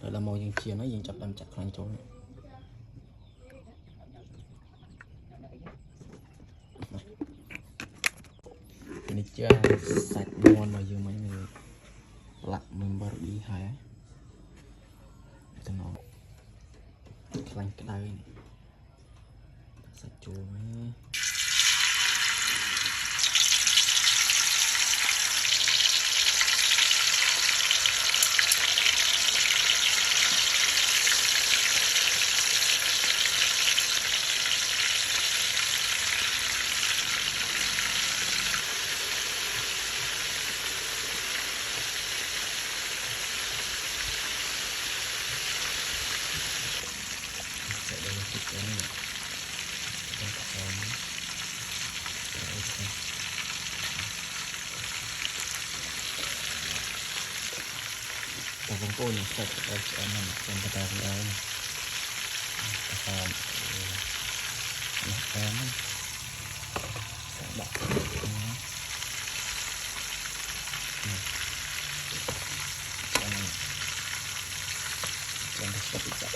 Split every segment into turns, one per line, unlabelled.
rồi là mồi dừng chia nó dừng chập làm chặt khoảng chỗ này. Ini chưa sạch ngon mà dương mấy người lặt mình bật đi hả cho nó lạnh cái đây sạch chua mấy con này sạch ở chỗ này trên cái tay của em cái này em sẽ đặt nó sẽ bị chặt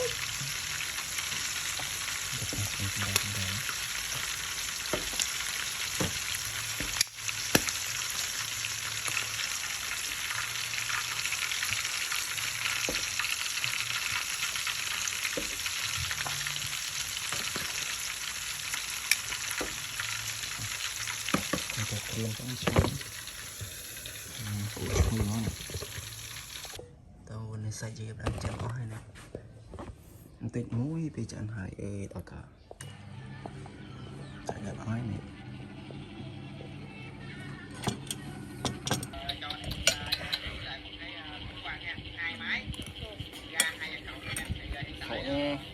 lên con xuống của không nó này tao nên xây dựng đang chân ó hay nè tịt mũi bị chẳng hại tao cả chạy lại nói này hai máy ga hai cậu